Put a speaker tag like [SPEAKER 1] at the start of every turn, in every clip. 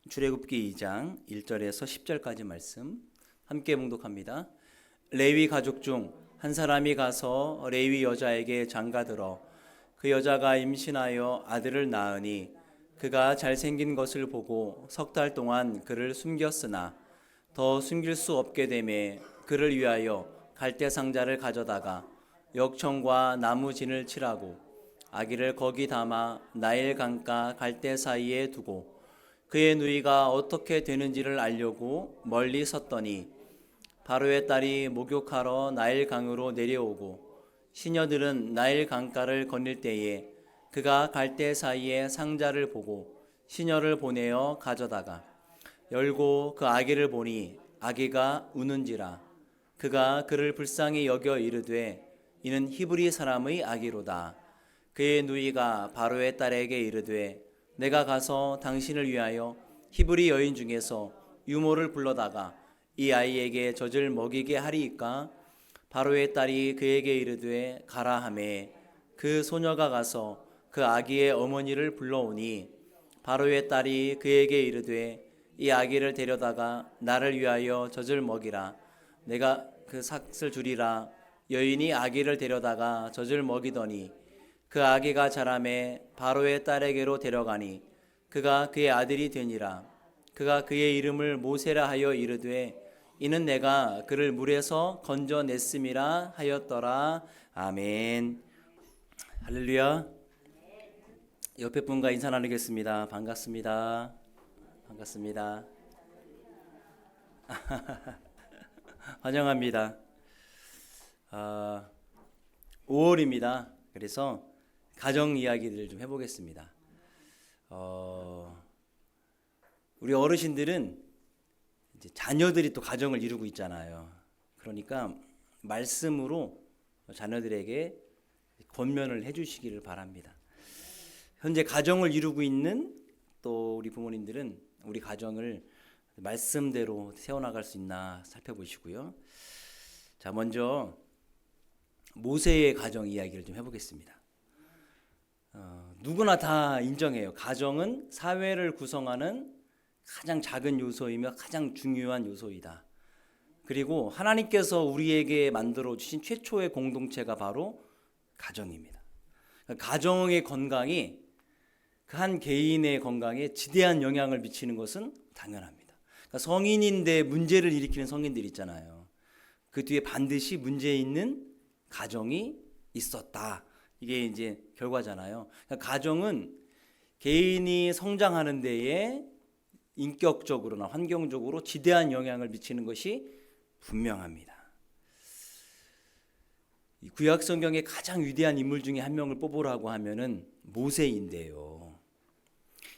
[SPEAKER 1] 출애굽기 2장 1절에서 10절까지 말씀 함께 봉독합니다. 레위 가족 중 한 사람이 가서 레위 여자에게 장가들어 그 여자가 임신하여 아들을 낳으니 그가 잘생긴 것을 보고 석 달 동안 그를 숨겼으나 더 숨길 수 없게 되매 그를 위하여 갈대 상자를 가져다가 역청과 나무 진을 칠하고 아기를 거기 담아 나일 강가 갈대 사이에 두고 그의 누이가 어떻게 되는지를 알려고 멀리 섰더니 바로의 딸이 목욕하러 나일 강으로 내려오고 시녀들은 나일 강가를 건널 때에 그가 갈대 사이에 상자를 보고 시녀를 보내어 가져다가 열고 그 아기를 보니 아기가 우는지라 그가 그를 불쌍히 여겨 이르되 이는 히브리 사람의 아기로다. 그의 누이가 바로의 딸에게 이르되 내가 가서 당신을 위하여 히브리 여인 중에서 유모를 불러다가 이 아이에게 젖을 먹이게 하리이까. 바로의 딸이 그에게 이르되 가라 하매 그 소녀가 가서 그 아기의 어머니를 불러오니 바로의 딸이 그에게 이르되 이 아기를 데려다가 나를 위하여 젖을 먹이라. 내가 그 삭을 주리라. 여인이 아기를 데려다가 젖을 먹이더니 그 아기가 자라매 바로의 딸에게로 데려가니 그가 그의 아들이 되니라. 그가 그의 이름을 모세라 하여 이르되 이는 내가 그를 물에서 건져냈음이라 하였더라. 아멘. 할렐루야. 옆에 분과 인사 나누겠습니다. 반갑습니다. 반갑습니다. 환영합니다. 5월입니다. 그래서 가정 이야기들을 좀 해보겠습니다. 우리 어르신들은 이제 자녀들이 또 가정을 이루고 있잖아요. 그러니까 말씀으로 자녀들에게 권면을 해주시기를 바랍니다. 현재 가정을 이루고 있는 또 우리 부모님들은 우리 가정을 말씀대로 세워나갈 수 있나 살펴보시고요. 자, 먼저 모세의 가정 이야기를 좀 해보겠습니다. 누구나 다 인정해요. 가정은 사회를 구성하는 가장 작은 요소이며 가장 중요한 요소이다. 그리고 하나님께서 우리에게 만들어 주신 최초의 공동체가 바로 가정입니다. 가정의 건강이 그 한 개인의 건강에 지대한 영향을 미치는 것은 당연합니다. 그러니까 성인인데 문제를 일으키는 성인들 있잖아요. 그 뒤에 반드시 문제 있는 가정이 있었다. 이게 이제 결과잖아요. 그러니까 가정은 개인이 성장하는 데에 인격적으로나 환경적으로 지대한 영향을 미치는 것이 분명합니다. 구약 성경의 가장 위대한 인물 중에 한 명을 뽑으라고 하면은 모세인데요.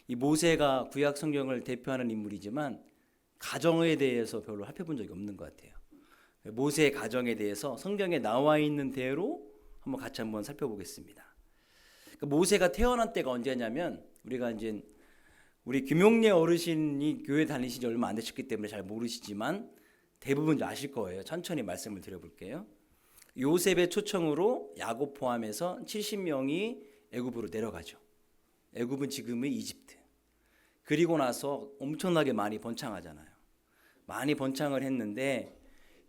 [SPEAKER 1] 이 모세가 구약 성경을 대표하는 인물이지만 가정에 대해서 별로 살펴본 적이 없는 것 같아요. 모세의 가정에 대해서 성경에 나와 있는 대로 같이 한번 살펴보겠습니다. 모세가 태어난 때가 언제냐면 우리가 이제 우리 김용래 어르신이 교회 다니신 지 얼마 안 되셨기 때문에 잘 모르시지만 대부분 아실 거예요. 천천히 말씀을 드려볼게요. 요셉의 초청으로 야곱 포함해서 70명이 애굽으로 내려가죠. 애굽은 지금의 이집트. 그리고 나서 엄청나게 많이 번창하잖아요. 많이 번창을 했는데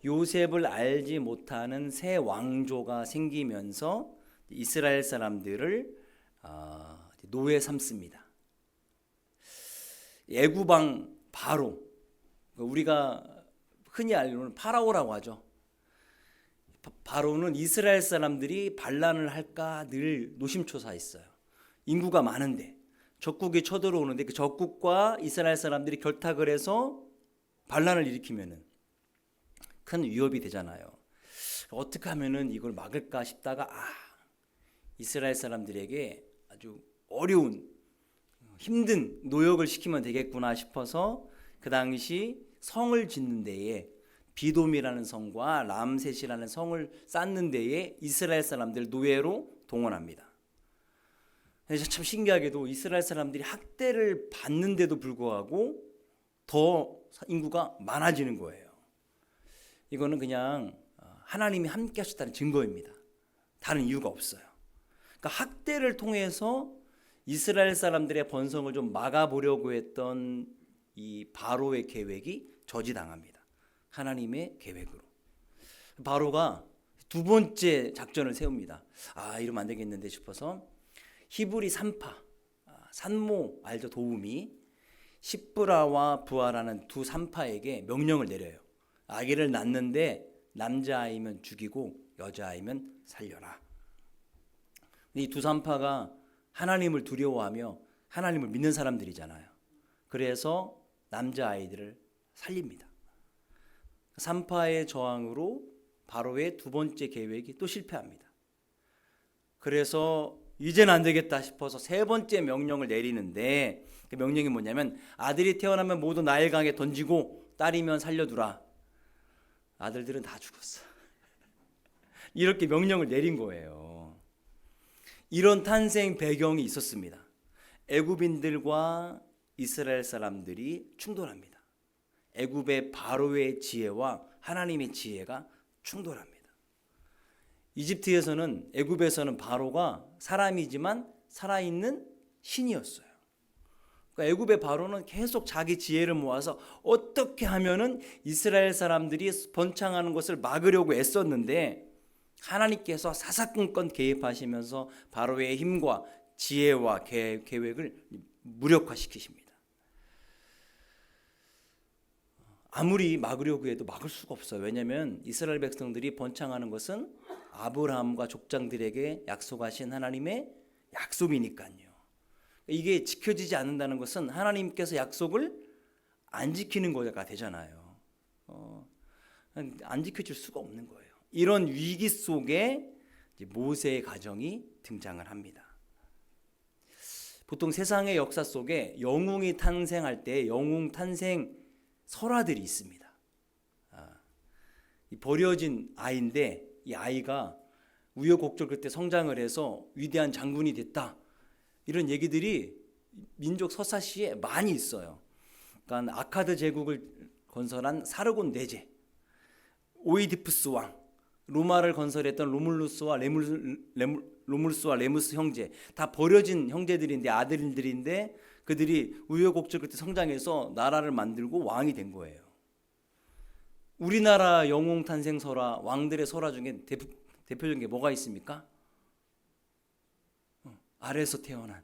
[SPEAKER 1] 요셉을 알지 못하는 새 왕조가 생기면서 이스라엘 사람들을 노예 삼습니다. 애굽왕 바로, 우리가 흔히 알고는 파라오라고 하죠. 바로는 이스라엘 사람들이 반란을 할까 늘 노심초사했어요. 인구가 많은데 적국이 쳐들어오는데 그 적국과 이스라엘 사람들이 결탁을 해서 반란을 일으키면은 큰 위협이 되잖아요. 어떻게 하면은 이걸 막을까 싶다가 이스라엘 사람들에게 아주 어려운 힘든 노역을 시키면 되겠구나 싶어서 그 당시 성을 짓는 데에 비돔이라는 성과 람셋이라는 성을 쌓는 데에 이스라엘 사람들 노예로 동원합니다. 그래서 참 신기하게도 이스라엘 사람들이 학대를 받는데도 불구하고 더 인구가 많아지는 거예요. 이거는 그냥 하나님이 함께 하셨다는 증거입니다. 다른 이유가 없어요. 그러니까 학대를 통해서 이스라엘 사람들의 번성을 좀 막아보려고 했던 이 바로의 계획이 저지당합니다. 하나님의 계획으로. 바로가 두 번째 작전을 세웁니다. 이러면 안 되겠는데 싶어서 히브리 산파, 산모 알죠? 도우미 십브라와 부하라는 두 산파에게 명령을 내려요. 아기를 낳는데 남자아이면 죽이고 여자아이면 살려라. 이 두 산파가 하나님을 두려워하며 하나님을 믿는 사람들이잖아요. 그래서 남자아이들을 살립니다. 산파의 저항으로 바로의 두 번째 계획이 또 실패합니다. 그래서 이제는 안 되겠다 싶어서 세 번째 명령을 내리는데 그 명령이 뭐냐면 아들이 태어나면 모두 나일강에 던지고 딸이면 살려두라. 아들들은 다 죽었어. 이렇게 명령을 내린 거예요. 이런 탄생 배경이 있었습니다. 애굽인들과 이스라엘 사람들이 충돌합니다. 애굽의 바로의 지혜와 하나님의 지혜가 충돌합니다. 이집트에서는 애굽에서는 바로가 사람이지만 살아있는 신이었어요. 그러니까 애굽의 바로는 계속 자기 지혜를 모아서 어떻게 하면은 이스라엘 사람들이 번창하는 것을 막으려고 애썼는데 하나님께서 사사건건 개입하시면서 바로의 힘과 지혜와 계획을 무력화시키십니다. 아무리 막으려고 해도 막을 수가 없어요. 왜냐하면 이스라엘 백성들이 번창하는 것은 아브라함과 족장들에게 약속하신 하나님의 약속이니까요. 이게 지켜지지 않는다는 것은 하나님께서 약속을 안 지키는 거가 되잖아요. 안 지켜줄 수가 없는 거예요. 이런 위기 속에 모세의 가정이 등장을 합니다. 보통 세상의 역사 속에 영웅이 탄생할 때 영웅 탄생 설화들이 있습니다. 버려진 아이인데 이 아이가 우여곡절 끝에 성장을 해서 위대한 장군이 됐다. 이런 얘기들이 민족 서사시에 많이 있어요. 그러니까 아카드 제국을 건설한 사르곤 네제, 오이디푸스 왕, 로마를 건설했던 로물루스와 레무스 형제, 다 버려진 형제들인데 아들들인데 그들이 우여곡절 끝에 성장해서 나라를 만들고 왕이 된 거예요. 우리나라 영웅 탄생 설화, 왕들의 설화 중에 대표적인 게 뭐가 있습니까? 아래에서 태어난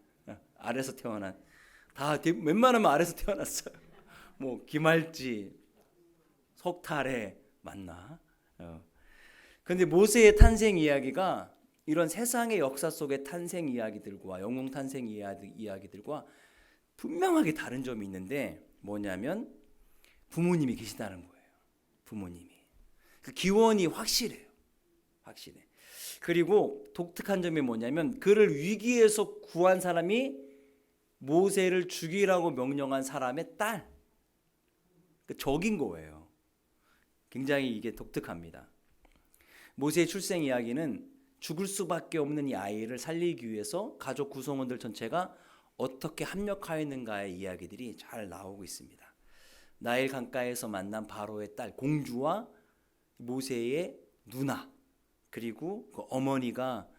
[SPEAKER 1] 다 웬만하면 아래에서 태어났어요. 뭐 김할지, 석탈해 맞나? 그런데 모세의 탄생 이야기가 이런 세상의 역사 속의 탄생 이야기들과 영웅 탄생 이야기들과 분명하게 다른 점이 있는데 뭐냐면 부모님이 계시다는 거예요. 부모님이. 그 기원이 확실해. 그리고 독특한 점이 뭐냐면 그를 위기에서 구한 사람이 모세를 죽이라고 명령한 사람의 딸. 그 적인 거예요. 굉장히 이게 독특합니다. 모세의 출생 이야기는 죽을 수밖에 없는 이 아이를 살리기 위해서 가족 구성원들 전체가 어떻게 합력하였는가의 이야기들이 잘 나오고 있습니다. 나일 강가에서 만난 바로의 딸 공주와 모세의 누나 그리고 그 어머니가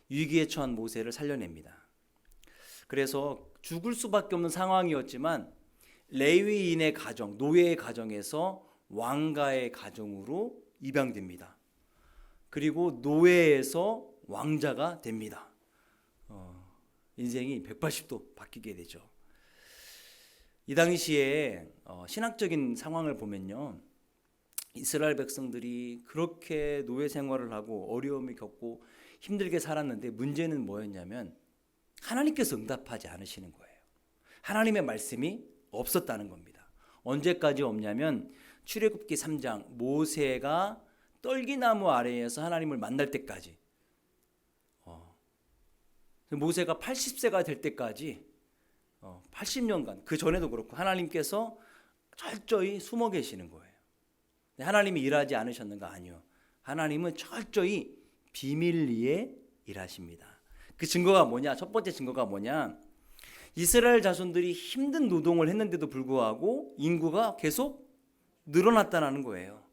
[SPEAKER 1] 위기에 처한 모세를 살려냅니다. 그래서 죽을 수밖에 없는 상황이었지만 레위인의 가정, 노예의 가정에서 왕가의 가정으로 입양됩니다. 그리고 노예에서 왕자가 됩니다. 인생이 180도 바뀌게 되죠. 이 당시에 신학적인 상황을 보면요, 이스라엘 백성들이 그렇게 노예 생활을 하고 어려움을 겪고 힘들게 살았는데 문제는 뭐였냐면 하나님께서 응답하지 않으시는 거예요. 하나님의 말씀이 없었다는 겁니다. 언제까지 없냐면 출애굽기 3장 모세가 떨기나무 아래에서 하나님을 만날 때까지, 모세가 80세가 될 때까지 80년간, 그 전에도 그렇고 하나님께서 철저히 숨어 계시는 거예요. 하나님이 일하지 않으셨는가? 아니요. 하나님은 철저히 비밀리에 일하십니다. 그 증거가 뭐냐? 첫 번째 증거가 뭐냐? 이스라엘 자손들이 힘든 노동을 했는데도 불구하고 인구가 계속 늘어났다는 거예요.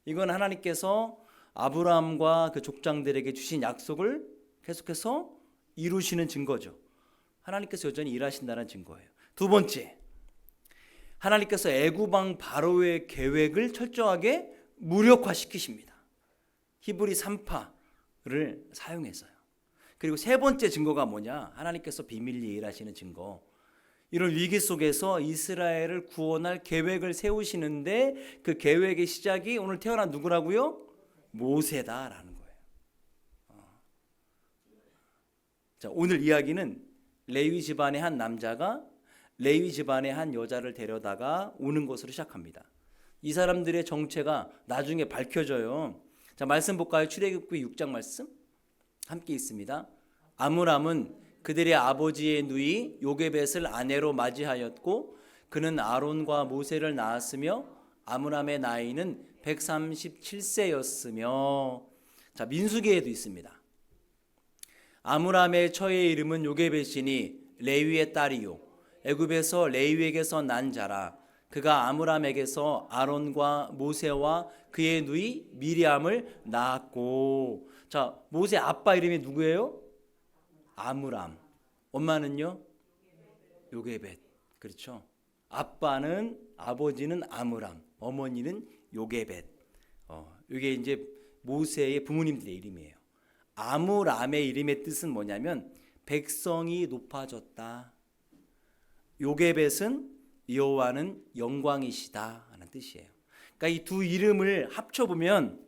[SPEAKER 1] 이건 하나님께서 아브라함과 그 족장들에게 주신 약속을 계속해서 이루시는 증거죠. 하나님께서 여전히 일하신다는 증거예요. 두 번째, 하나님께서 애굽 왕 바로의 계획을 철저하게 무력화시키십니다. 히브리 3파를 사용해서요. 그리고 세 번째 증거가 뭐냐? 하나님께서 비밀리에 일하시는 증거. 이런 위기 속에서 이스라엘을 구원할 계획을 세우시는데 그 계획의 시작이 오늘 태어난 누구라고요? 모세다라는 거예요. 자, 오늘 이야기는 레위 집안의 한 남자가 레위 집안의 한 여자를 데려다가 오는 것으로 시작합니다. 이 사람들의 정체가 나중에 밝혀져요. 자, 말씀 볼까요? 출애굽기 6장 말씀 함께 있습니다. 아므람은 그들의 아버지의 누이 요게벳을 아내로 맞이하였고 그는 아론과 모세를 낳았으며 아므람의 나이는 137세였으며. 자, 민수기에도 있습니다. 아므람의 처의 이름은 요게벳이니 레위의 딸이요 애굽에서 레위에게서 난 자라. 그가 아므람에게서 아론과 모세와 그의 누이 미리암을 낳았고. 자, 모세 아빠 이름이 누구예요? 아므람. 엄마는요? 요게벳. 그렇죠? 아버지는 아므람, 어머니는 요게벳. 이게 이제 모세의 부모님들의 이름이에요. 아므람의 이름의 뜻은 뭐냐면 백성이 높아졌다. 요게벳은 여호와는 영광이시다 하는 뜻이에요. 그러니까 이 두 이름을 합쳐보면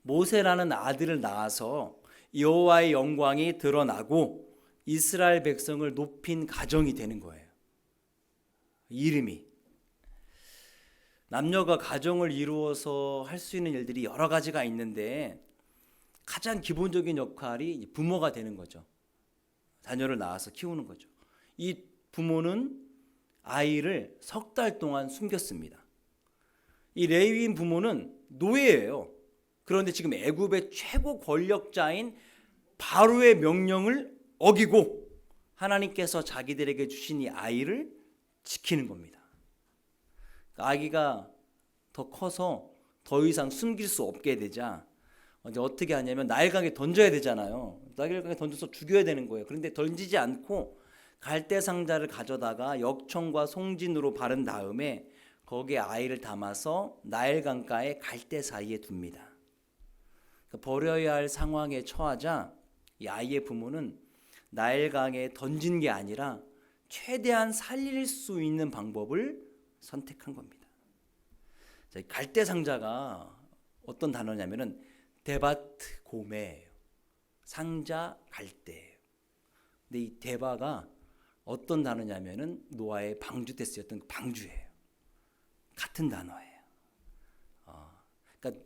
[SPEAKER 1] 모세라는 아들을 낳아서 여호와의 영광이 드러나고 이스라엘 백성을 높인 가정이 되는 거예요. 이름이. 남녀가 가정을 이루어서 할 수 있는 일들이 여러 가지가 있는데 가장 기본적인 역할이 부모가 되는 거죠. 자녀를 낳아서 키우는 거죠. 이 부모는 아이를 석 달 동안 숨겼습니다. 이 레위인 부모는 노예예요. 그런데 지금 애굽의 최고 권력자인 바로의 명령을 어기고 하나님께서 자기들에게 주신 이 아이를 지키는 겁니다. 아기가 더 커서 더 이상 숨길 수 없게 되자 이제 어떻게 하냐면 나일강에 던져야 되잖아요. 나일강에 던져서 죽여야 되는 거예요. 그런데 던지지 않고 갈대 상자를 가져다가 역청과 송진으로 바른 다음에 거기에 아이를 담아서 나일강가의 갈대 사이에 둡니다. 버려야 할 상황에 처하자 이 아이의 부모는 나일강에 던진 게 아니라 최대한 살릴 수 있는 방법을 선택한 겁니다. 자, 갈대 상자가 어떤 단어냐면은 데바트 고메예요. 상자 갈대예요. 근데 이 데바가 어떤 단어냐면은 노아의 방주 때 쓰였던 그 방주예요. 같은 단어예요. 그러니까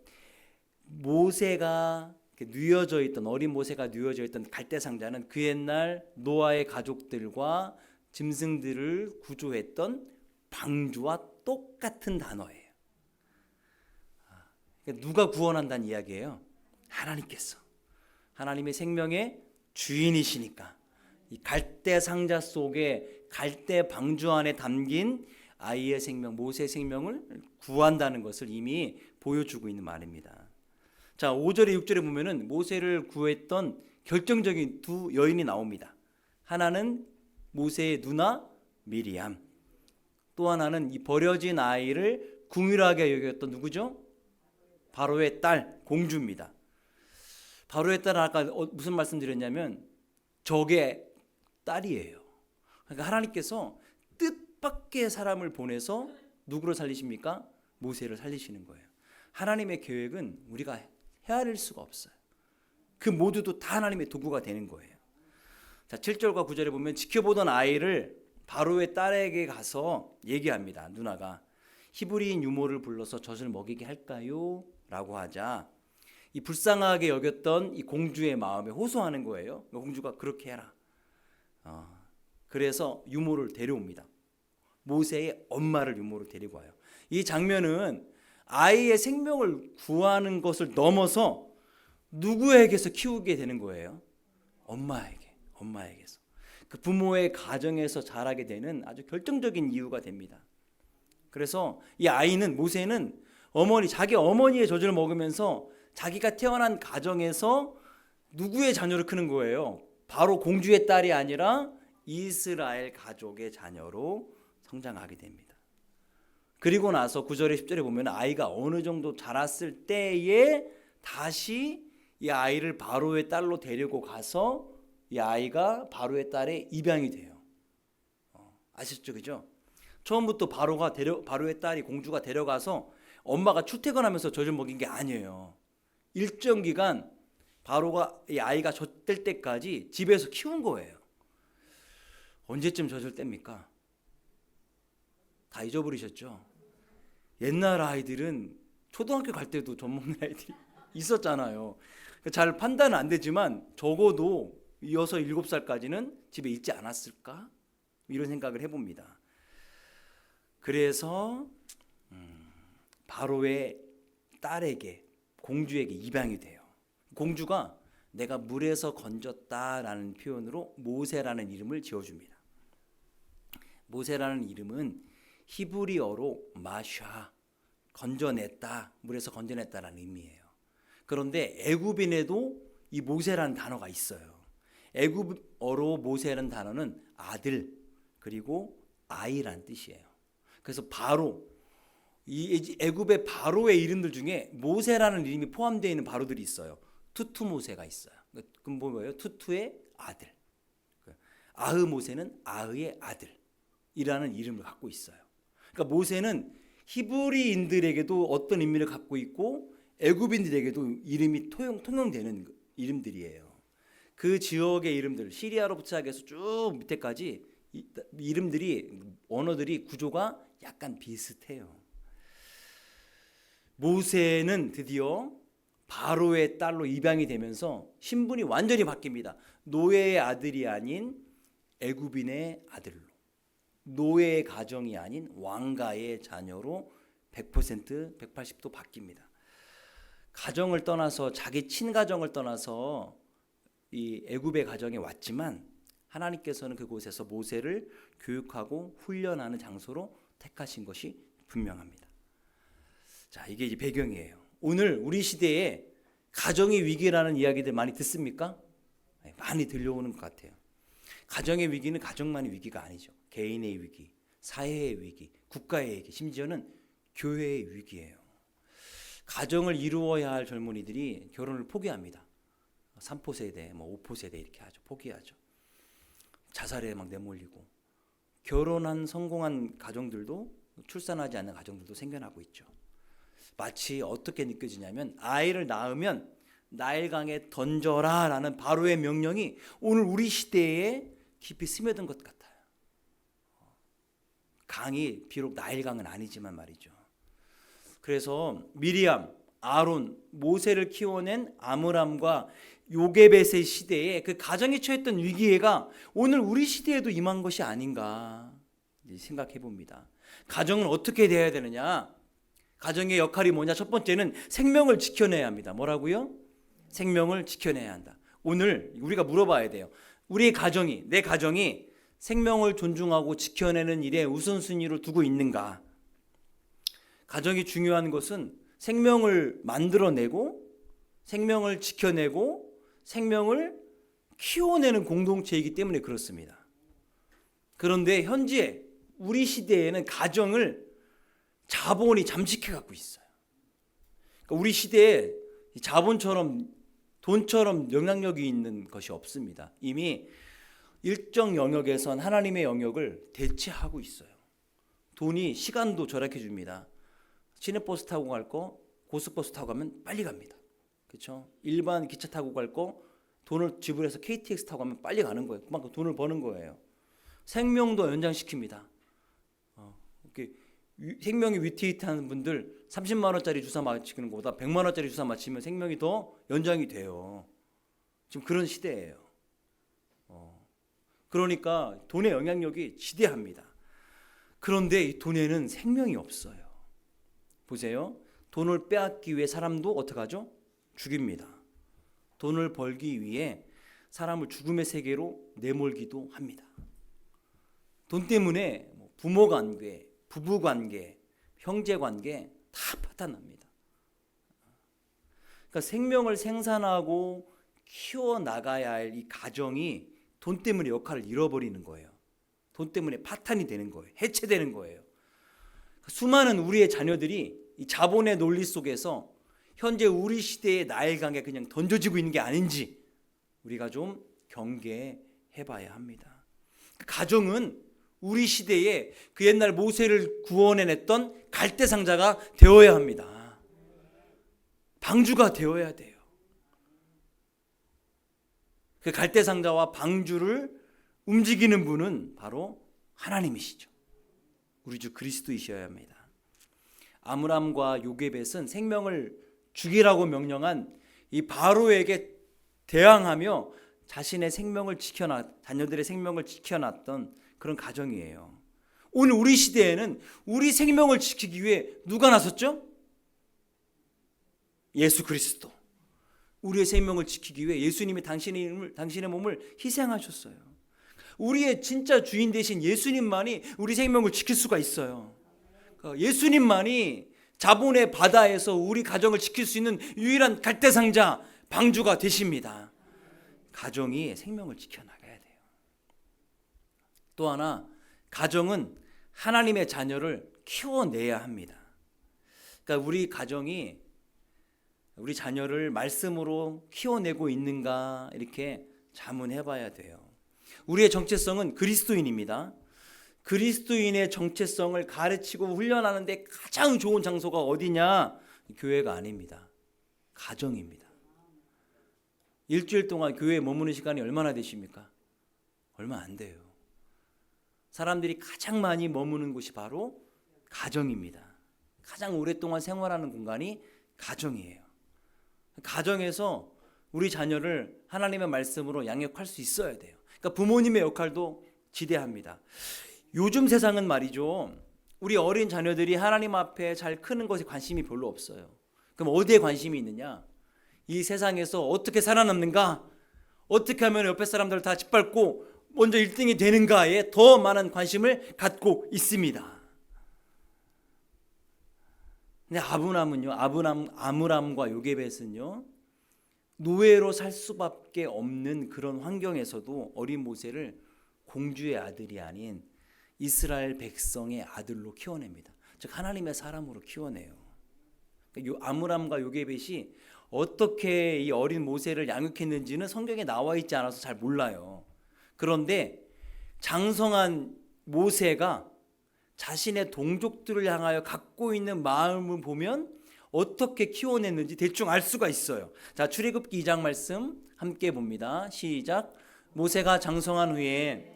[SPEAKER 1] 모세가 뉘어져 있던 어린 모세가 뉘어져 있던 갈대 상자는 그 옛날 노아의 가족들과 짐승들을 구조했던 방주와 똑같은 단어예요. 그러니까 누가 구원한다는 이야기예요? 하나님께서. 하나님의 생명의 주인이시니까 이 갈대 상자 속에 갈대 방주 안에 담긴 아이의 생명, 모세의 생명을 구한다는 것을 이미 보여주고 있는 말입니다. 자, 5절에 6절에 보면은 모세를 구했던 결정적인 두 여인이 나옵니다. 하나는 모세의 누나 미리암, 또 하나는 이 버려진 아이를 궁휼하게 여겼던 누구죠? 바로의 딸 공주입니다. 바로의 딸은 아까 무슨 말씀드렸냐면 적의 딸이에요. 그러니까 하나님께서 뜻밖의 사람을 보내서 누구를 살리십니까? 모세를 살리시는 거예요. 하나님의 계획은 우리가 헤아릴 수가 없어요. 그 모두도 다 하나님의 도구가 되는 거예요. 자, 7절과 9절에 보면 지켜보던 아이를 바로의 딸에게 가서 얘기합니다. 누나가 히브리인 유모를 불러서 젖을 먹이게 할까요? 라고 하자 이 불쌍하게 여겼던 이 공주의 마음에 호소하는 거예요. 공주가 그렇게 해라. 그래서 유모를 데려옵니다. 모세의 엄마를 유모로 데리고 와요. 이 장면은 아이의 생명을 구하는 것을 넘어서 누구에게서 키우게 되는 거예요? 엄마에게서. 그 부모의 가정에서 자라게 되는 아주 결정적인 이유가 됩니다. 그래서 이 아이는 모세는 자기 어머니의 젖을 먹으면서 자기가 태어난 가정에서 누구의 자녀를 크는 거예요? 바로 공주의 딸이 아니라 이스라엘 가족의 자녀로 성장하게 됩니다. 그리고 나서 9절에 10절에 보면 아이가 어느 정도 자랐을 때에 다시 이 아이를 바로의 딸로 데리고 가서 이 아이가 바로의 딸의 입양이 돼요. 아셨죠, 그죠? 처음부터 바로의 딸이 공주가 데려가서 엄마가 출퇴근하면서 젖을 먹인 게 아니에요. 일정 기간 바로가 이 아이가 젖될 때까지 집에서 키운 거예요. 언제쯤 젖을 뗍니까? 다 잊어버리셨죠? 옛날 아이들은 초등학교 갈 때도 젖 먹는 아이들이 있었잖아요. 잘 판단은 안 되지만 적어도 6, 7살까지는 집에 있지 않았을까? 이런 생각을 해봅니다. 그래서 바로의 딸에게, 공주에게 입양이 돼요. 공주가 내가 물에서 건졌다라는 표현으로 모세라는 이름을 지어줍니다. 모세라는 이름은 히브리어로 마샤, 건져냈다, 물에서 건져냈다라는 의미예요. 그런데 애굽인에도 이 모세라는 단어가 있어요. 애굽어로 모세라는 단어는 아들 그리고 아이란 뜻이에요. 그래서 바로 이 애굽의 바로의 이름들 중에 모세라는 이름이 포함되어 있는 바로들이 있어요. 투투 모세가 있어요. 그럼 뭐예요? 투투의 아들. 아흐 모세는 아흐의 아들이라는 이름을 갖고 있어요. 그러니까 모세는 히브리인들에게도 어떤 의미를 갖고 있고 애굽인들에게도 이름이 통용되는 이름들이에요. 그 지역의 이름들, 시리아로부터 시작해서 쭉 밑에까지 이름들이, 언어들이 구조가 약간 비슷해요. 모세는 드디어 바로의 딸로 입양이 되면서 신분이 완전히 바뀝니다. 노예의 아들이 아닌 애굽인의 아들로, 노예의 가정이 아닌 왕가의 자녀로 100%, 180도 바뀝니다. 가정을 떠나서, 자기 친가정을 떠나서 이 애굽의 가정에 왔지만 하나님께서는 그곳에서 모세를 교육하고 훈련하는 장소로 택하신 것이 분명합니다. 자, 이게 이제 배경이에요. 오늘 우리 시대에 가정의 위기라는 이야기들 많이 듣습니까? 많이 들려오는 것 같아요. 가정의 위기는 가정만의 위기가 아니죠. 개인의 위기, 사회의 위기, 국가의 위기, 심지어는 교회의 위기예요. 가정을 이루어야 할 젊은이들이 결혼을 포기합니다. 3포 세대, 5포 세대 이렇게 하죠. 포기하죠. 자살에 막 내몰리고, 결혼한 성공한 가정들도, 출산하지 않는 가정들도 생겨나고 있죠. 마치 어떻게 느껴지냐면 아이를 낳으면 나일강에 던져라 라는 바로의 명령이 오늘 우리 시대에 깊이 스며든 것 같아요. 강이 비록 나일강은 아니지만 말이죠. 그래서 미리암, 아론, 모세를 키워낸 아므람과 요게벳의 시대에 그 가정이 처했던 위기가 오늘 우리 시대에도 임한 것이 아닌가 생각해 봅니다. 가정은 어떻게 돼야 되느냐? 가정의 역할이 뭐냐? 첫 번째는 생명을 지켜내야 합니다. 뭐라고요? 생명을 지켜내야 한다. 오늘 우리가 물어봐야 돼요. 우리 가정이, 내 가정이 생명을 존중하고 지켜내는 일에 우선순위를 두고 있는가? 가정이 중요한 것은 생명을 만들어내고 생명을 지켜내고 생명을 키워내는 공동체이기 때문에 그렇습니다. 그런데 현재 우리 시대에는 가정을 자본이 잠식해 갖고 있어요. 그러니까 우리 시대에 자본처럼, 돈처럼 영향력이 있는 것이 없습니다. 이미 일정 영역에선 하나님의 영역을 대체하고 있어요. 돈이 시간도 절약해 줍니다. 시내버스 타고 갈 거 고속버스 타고 가면 빨리 갑니다. 그렇죠? 일반 기차 타고 갈 거 돈을 지불해서 KTX 타고 가면 빨리 가는 거예요. 그만큼 돈을 버는 거예요. 생명도 연장시킵니다. 생명이 위태위태한 분들 30만 원짜리 주사 맞히는 것보다 100만 원짜리 주사 맞히면 생명이 더 연장이 돼요. 지금 그런 시대예요. 그러니까 돈의 영향력이 지대합니다. 그런데 이 돈에는 생명이 없어요. 보세요. 돈을 빼앗기 위해 사람도 어떻게 하죠? 죽입니다. 돈을 벌기 위해 사람을 죽음의 세계로 내몰기도 합니다. 돈 때문에 부모 관계, 부부 관계, 형제 관계 다 파탄납니다. 그러니까 생명을 생산하고 키워나가야 할 이 가정이 돈 때문에 역할을 잃어버리는 거예요. 돈 때문에 파탄이 되는 거예요. 해체되는 거예요. 수많은 우리의 자녀들이 이 자본의 논리 속에서 현재 우리 시대의 나일강에 그냥 던져지고 있는 게 아닌지 우리가 좀 경계해 봐야 합니다. 가정은 우리 시대에 그 옛날 모세를 구원해냈던 갈대상자가 되어야 합니다. 방주가 되어야 돼요. 그 갈대상자와 방주를 움직이는 분은 바로 하나님이시죠. 우리 주 그리스도이셔야 합니다. 아므람과 요게벳은 생명을 죽이라고 명령한 이 바로에게 대항하며 자신의 생명을 자녀들의 생명을 지켜놨던 그런 가정이에요. 오늘 우리 시대에는 우리 생명을 지키기 위해 누가 나섰죠? 예수 그리스도. 우리의 생명을 지키기 위해 예수님이 당신의 몸을 희생하셨어요. 우리의 진짜 주인 되신 예수님만이 우리 생명을 지킬 수가 있어요. 예수님만이 자본의 바다에서 우리 가정을 지킬 수 있는 유일한 갈대상자, 방주가 되십니다. 가정이 생명을 지켜나가야 돼요. 또 하나, 가정은 하나님의 자녀를 키워내야 합니다. 그러니까 우리 가정이 우리 자녀를 말씀으로 키워내고 있는가 이렇게 자문해 봐야 돼요. 우리의 정체성은 그리스도인입니다. 그리스도인의 정체성을 가르치고 훈련하는 데 가장 좋은 장소가 어디냐? 교회가 아닙니다. 가정입니다. 일주일 동안 교회에 머무는 시간이 얼마나 되십니까? 얼마 안 돼요. 사람들이 가장 많이 머무는 곳이 바로 가정입니다. 가장 오랫동안 생활하는 공간이 가정이에요. 가정에서 우리 자녀를 하나님의 말씀으로 양육할 수 있어야 돼요. 그러니까 부모님의 역할도 지대합니다. 요즘 세상은 말이죠, 우리 어린 자녀들이 하나님 앞에 잘 크는 것에 관심이 별로 없어요. 그럼 어디에 관심이 있느냐? 이 세상에서 어떻게 살아남는가? 어떻게 하면 옆에 사람들을 다 짓밟고 먼저 1등이 되는가에 더 많은 관심을 갖고 있습니다. 근데 아므람과 요게벳은요, 노예로 살 수밖에 없는 그런 환경에서도 어린 모세를 공주의 아들이 아닌 이스라엘 백성의 아들로 키워냅니다. 즉 하나님의 사람으로 키워내요. 아므람과 요게벳이 어떻게 이 어린 모세를 양육했는지는 성경에 나와 있지 않아서 잘 몰라요. 그런데 장성한 모세가 자신의 동족들을 향하여 갖고 있는 마음을 보면 어떻게 키워냈는지 대충 알 수가 있어요. 자, 출애굽기 2장 말씀 함께 봅니다. 시작. 모세가 장성한 후에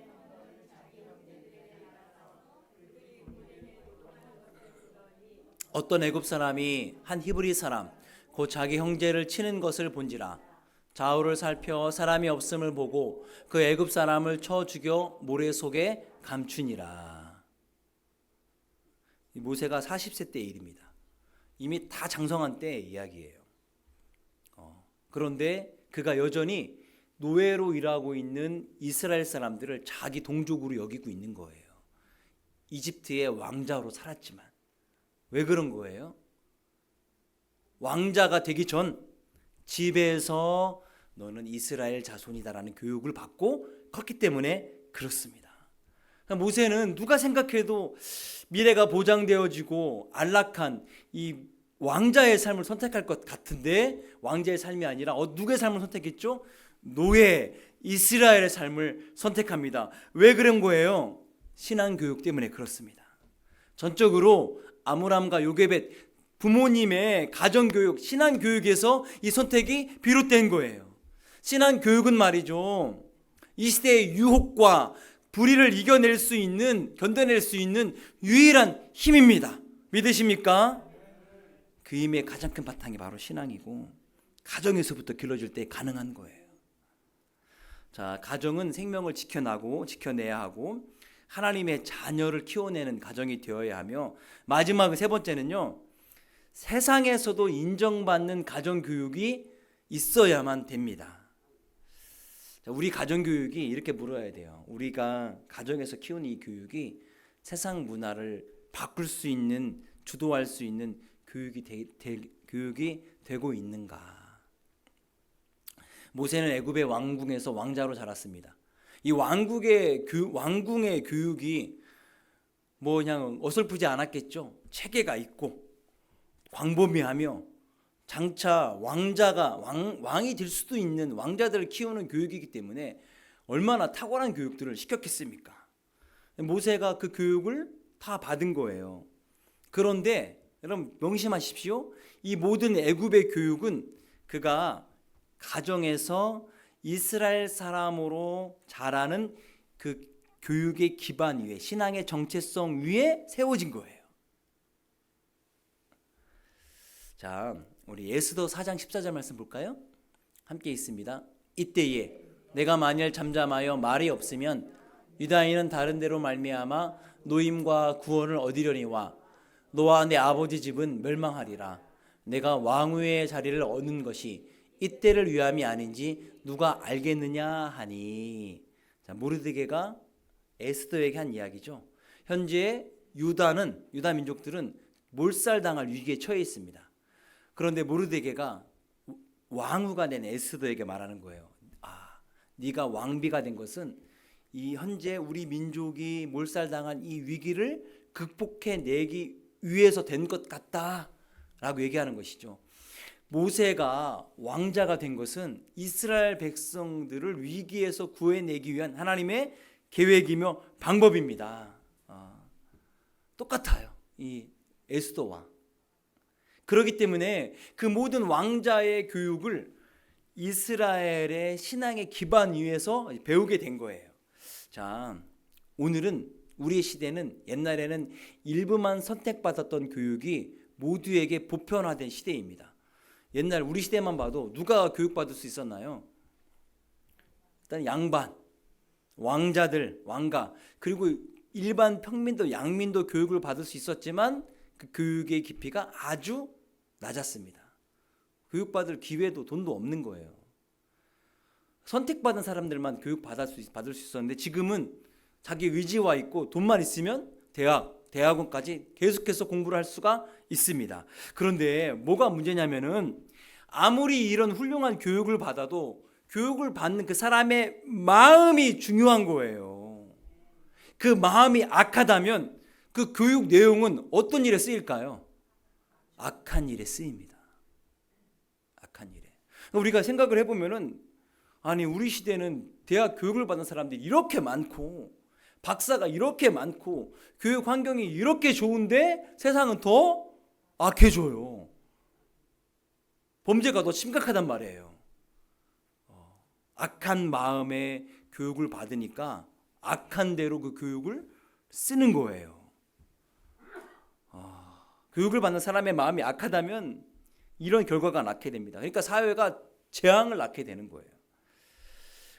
[SPEAKER 1] 어떤 애굽 사람이 한 히브리 사람 곧 자기 형제를 치는 것을 본지라. 좌우를 살펴 사람이 없음을 보고 그 애굽 사람을 쳐 죽여 모래 속에 감추니라. 모세가 40세 때 일입니다. 이미 다 장성한 때의 이야기예요. 그런데 그가 여전히 노예로 일하고 있는 이스라엘 사람들을 자기 동족으로 여기고 있는 거예요. 이집트의 왕자로 살았지만. 왜 그런 거예요? 왕자가 되기 전 집에서 너는 이스라엘 자손이다라는 교육을 받고 컸기 때문에 그렇습니다. 모세는 누가 생각해도 미래가 보장되어지고 안락한 이 왕자의 삶을 선택할 것 같은데 왕자의 삶이 아니라 누구의 삶을 선택했죠? 노예 이스라엘의 삶을 선택합니다. 왜 그런 거예요? 신앙교육 때문에 그렇습니다. 전적으로 아므람과 요게벳 부모님의 가정교육, 신앙교육에서 이 선택이 비롯된 거예요. 신앙교육은 말이죠, 이 시대의 유혹과 불의를 견뎌낼 수 있는 유일한 힘입니다. 믿으십니까? 그 힘의 가장 큰 바탕이 바로 신앙이고 가정에서부터 길러질 때 가능한 거예요. 자, 가정은 생명을 지켜내야 하고 하나님의 자녀를 키워내는 가정이 되어야 하며, 마지막 세 번째는요, 세상에서도 인정받는 가정교육이 있어야만 됩니다. 자, 우리 가정교육이 이렇게 물어야 돼요. 우리가 가정에서 키우는 이 교육이 세상 문화를 바꿀 수 있는, 주도할 수 있는 교육이 되고 있는가? 모세는 애굽의 왕궁에서 왕자로 자랐습니다. 이 왕궁의 교육이 뭐 그냥 어설프지 않았겠죠. 체계가 있고 광범위하며 장차 왕이 될 수도 있는 왕자들을 키우는 교육이기 때문에 얼마나 탁월한 교육들을 시켰겠습니까? 모세가 그 교육을 다 받은 거예요. 그런데 여러분 명심하십시오. 이 모든 애굽의 교육은 그가 가정에서 이스라엘 사람으로 자라는 그 교육의 기반 위에, 신앙의 정체성 위에 세워진 거예요. 자, 우리 에스더 4장 14절 말씀 볼까요? 함께 있습니다. 이때에 내가 만일 잠잠하여 말이 없으면 유다인은 다른 데로 말미암아 노임과 구원을 얻으려니와 너와 내 아버지 집은 멸망하리라. 내가 왕후의 자리를 얻는 것이 이때를 위함이 아닌지 누가 알겠느냐 하니. 자, 모르드게가 에스더에게 한 이야기죠. 현재 유다 민족들은 몰살당할 위기에 처해 있습니다. 그런데 모르드게가 왕후가 된 에스더에게 말하는 거예요. 네가 왕비가 된 것은 이 현재 우리 민족이 몰살당한 이 위기를 극복해내기 위해서 된 것 같다라고 얘기하는 것이죠. 모세가 왕자가 된 것은 이스라엘 백성들을 위기에서 구해내기 위한 하나님의 계획이며 방법입니다. 똑같아요. 이 에스더와. 그렇기 때문에 그 모든 왕자의 교육을 이스라엘의 신앙의 기반 위에서 배우게 된 거예요. 자, 오늘은 우리의 시대는 옛날에는 일부만 선택받았던 교육이 모두에게 보편화된 시대입니다. 옛날 우리 시대만 봐도 누가 교육받을 수 있었나요? 일단 양반, 왕자들, 왕가, 그리고 일반 평민도 양민도 교육을 받을 수 있었지만 그 교육의 깊이가 아주 낮았습니다. 교육받을 기회도 돈도 없는 거예요. 선택받은 사람들만 교육받을 수 있었는데 지금은 자기 의지와 있고 돈만 있으면 대학원까지 계속해서 공부를 할 수가 있습니다. 그런데 뭐가 문제냐면은 아무리 이런 훌륭한 교육을 받아도 교육을 받는 그 사람의 마음이 중요한 거예요. 그 마음이 악하다면 그 교육 내용은 어떤 일에 쓰일까요? 악한 일에 쓰입니다. 악한 일에. 우리가 생각을 해보면은 아니 우리 시대는 대학 교육을 받은 사람들이 이렇게 많고 박사가 이렇게 많고 교육 환경이 이렇게 좋은데 세상은 더 악해져요. 범죄가 더 심각하단 말이에요. 악한 마음의 교육을 받으니까 악한 대로 그 교육을 쓰는 거예요. 교육을 받는 사람의 마음이 악하다면 이런 결과가 낳게 됩니다. 그러니까 사회가 재앙을 낳게 되는 거예요.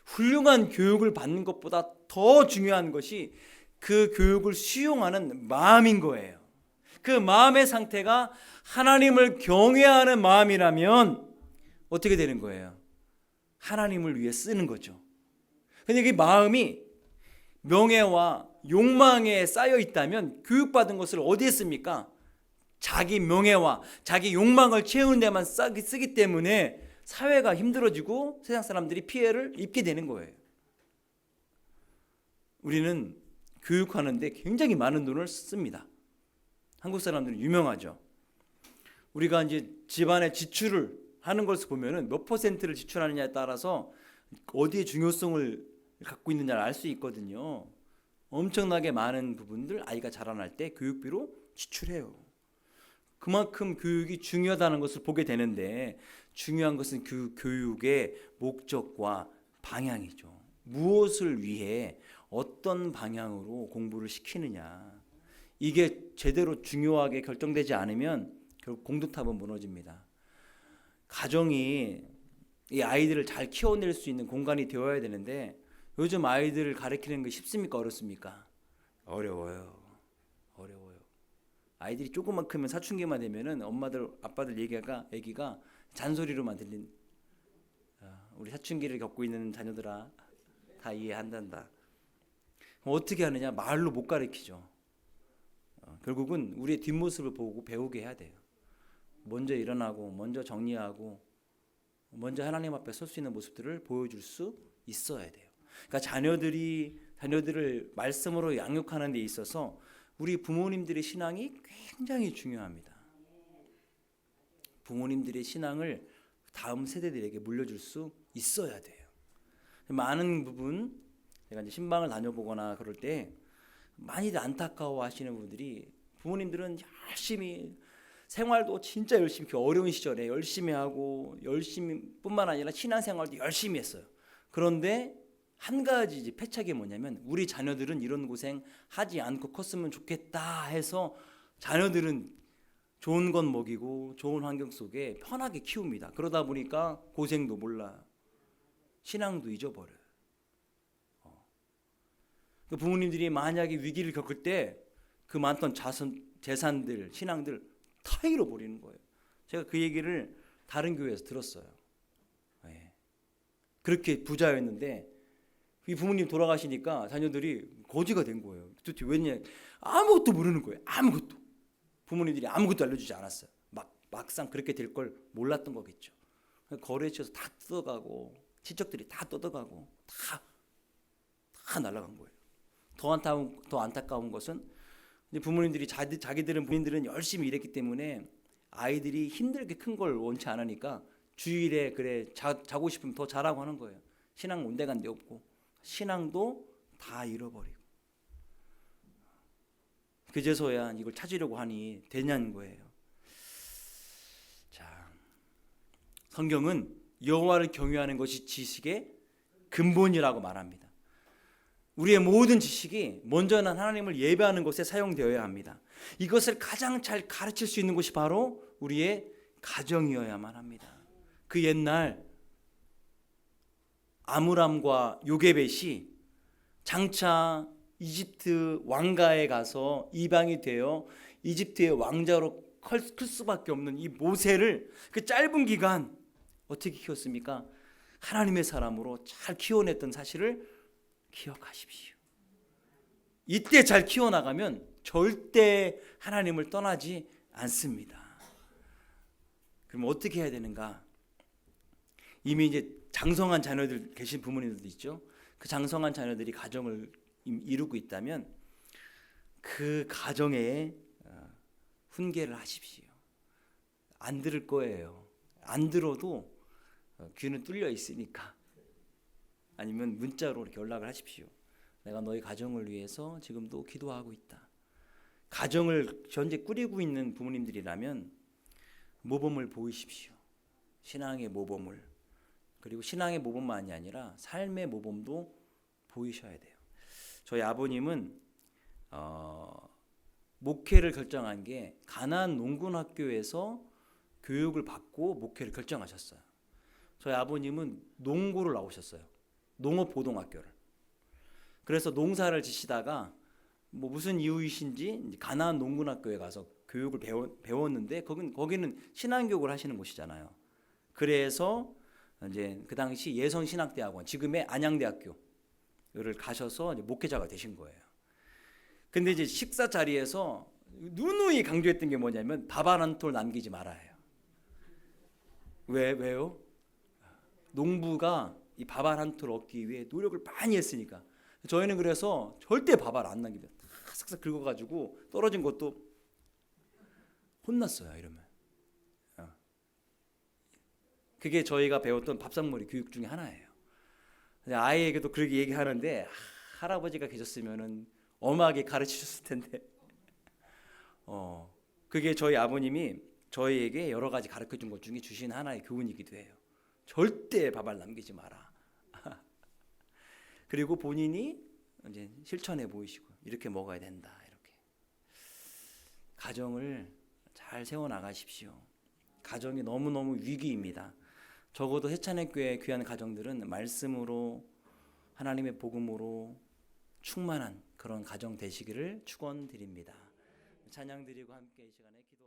[SPEAKER 1] 훌륭한 교육을 받는 것보다 더 중요한 것이 그 교육을 수용하는 마음인 거예요. 그 마음의 상태가 하나님을 경외하는 마음이라면 어떻게 되는 거예요? 하나님을 위해 쓰는 거죠. 근데 그 마음이 명예와 욕망에 쌓여 있다면 교육받은 것을 어디에 씁니까? 자기 명예와 자기 욕망을 채우는 데만 쓰기 때문에 사회가 힘들어지고 세상 사람들이 피해를 입게 되는 거예요. 우리는 교육하는데 굉장히 많은 돈을 씁니다. 한국 사람들은 유명하죠. 우리가 이제 집안의 지출을 하는 것을 보면은 몇 퍼센트를 지출하느냐에 따라서 어디에 중요성을 갖고 있느냐를 알 수 있거든요. 엄청나게 많은 부분들 아이가 자라날 때 교육비로 지출해요. 그만큼 교육이 중요하다는 것을 보게 되는데 중요한 것은 그 교육의 목적과 방향이죠. 무엇을 위해 어떤 방향으로 공부를 시키느냐. 이게 제대로 중요하게 결정되지 않으면 결국 공두탑은 무너집니다. 가정이 이 아이들을 잘 키워낼 수 있는 공간이 되어야 되는데 요즘 아이들을 가르치는 게 쉽습니까? 어렵습니까? 어려워요. 아이들이 조금만 크면 사춘기만 되면은 엄마들 아빠들 얘기가 잔소리로만 들린. 우리 사춘기를 겪고 있는 자녀들아 다 이해한단다. 어떻게 하느냐? 말로 못 가르치죠. 결국은 우리의 뒷모습을 보고 배우게 해야 돼요. 먼저 일어나고 먼저 정리하고 먼저 하나님 앞에 설 수 있는 모습들을 보여줄 수 있어야 돼요. 그러니까 자녀들을 말씀으로 양육하는 데 있어서 우리 부모님들의 신앙이 굉장히 중요합니다. 부모님들의 신앙을 다음 세대들에게 물려줄 수 있어야 돼요. 많은 부분 제가 이제 신방을 다녀보거나 그럴 때 많이들 안타까워하시는 분들이 부모님들은 열심히 생활도 진짜 열심히 어려운 시절에 열심히 하고 열심히뿐만 아니라 신앙생활도 열심히 했어요. 그런데 한 가지 이제 패착이 뭐냐면 우리 자녀들은 이런 고생 하지 않고 컸으면 좋겠다 해서 자녀들은 좋은 건 먹이고 좋은 환경 속에 편하게 키웁니다. 그러다 보니까 고생도 몰라. 신앙도 잊어버려요. 부모님들이 만약에 위기를 겪을 때 그 많던 재산들, 신앙들 다 잃어버리는 거예요. 제가 그 얘기를 다른 교회에서 들었어요. 그렇게 부자였는데 이 부모님 돌아가시니까 자녀들이 거지가 된 거예요. 도대체 왜냐? 아무것도 모르는 거예요. 아무것도. 부모님들이 아무것도 알려주지 않았어요. 막상 그렇게 될 걸 몰랐던 거겠죠. 거래처에서 다 뜯어가고 친척들이 다 뜯어가고 다 날아간 거예요. 더 안타까운 것은 부모님들이 본인들은 열심히 일했기 때문에 아이들이 힘들게 큰 걸 원치 않으니까 주일에 그래 자고 싶으면 더 자라고 하는 거예요. 신앙 온데간데 없고 신앙도 다 잃어버리고 그제서야 이걸 찾으려고 하니 되냐는 거예요. 자, 성경은 여호와를 경외하는 것이 지식의 근본이라고 말합니다. 우리의 모든 지식이 먼저는 하나님을 예배하는 것에 사용되어야 합니다. 이것을 가장 잘 가르칠 수 있는 곳이 바로 우리의 가정이어야만 합니다. 그 옛날 아므람과 요게벳이 장차 이집트 왕가에 가서 이방이 되어 이집트의 왕자로 클 수밖에 없는 이 모세를 그 짧은 기간 어떻게 키웠습니까? 하나님의 사람으로 잘 키워냈던 사실을 기억하십시오. 이때 잘 키워나가면 절대 하나님을 떠나지 않습니다. 그럼 어떻게 해야 되는가? 이미 이제 장성한 자녀들 계신 부모님들도 있죠. 그 장성한 자녀들이 가정을 이루고 있다면 그 가정에 훈계를 하십시오. 안 들을 거예요. 안 들어도 귀는 뚫려 있으니까. 아니면 문자로 이렇게 연락을 하십시오. 내가 너희 가정을 위해서 지금도 기도하고 있다. 가정을 현재 꾸리고 있는 부모님들이라면 모범을 보이십시오. 신앙의 모범을. 그리고 신앙의 모범만이 아니라 삶의 모범도 보이셔야 돼요. 저희 아버님은 목회를 결정한 게 가나안 농군학교에서 교육을 받고 목회를 결정하셨어요. 저희 아버님은 농고를 나오셨어요. 농업고등학교를. 그래서 농사를 지시다가 무슨 이유이신지 가나안 농군학교에 가서 교육을 배웠는데 거기는 신앙교육을 하시는 곳이잖아요. 그래서 이제 그 당시 예성신학대학원, 지금의 안양대학교를 가셔서 이제 목회자가 되신 거예요. 근데 이제 식사 자리에서 누누이 강조했던 게 뭐냐면 밥 한 톨 남기지 말아요. 왜요? 농부가 이 밥알 한 톨 얻기 위해 노력을 많이 했으니까. 저희는 그래서 절대 밥알 안 남깁니다. 다 싹싹 긁어가지고 떨어진 것도 혼났어요. 이러면. 그게 저희가 배웠던 밥상머리 교육 중에 하나예요. 아이에게도 그렇게 얘기하는데 할아버지가 계셨으면은 엄하게 가르치셨을 텐데. 그게 저희 아버님이 저희에게 여러 가지 가르쳐준 것 중에 주신 하나의 교훈이기도 해요. 절대 밥알 남기지 마라. 그리고 본인이 이제 실천해 보이시고 이렇게 먹어야 된다. 이렇게 가정을 잘 세워 나가십시오. 가정이 너무너무 위기입니다. 적어도 해찬의교회 귀한 가정들은 말씀으로 하나님의 복음으로 충만한 그런 가정 되시기를 축원드립니다. 찬양 드리고 함께 이 시간에 기도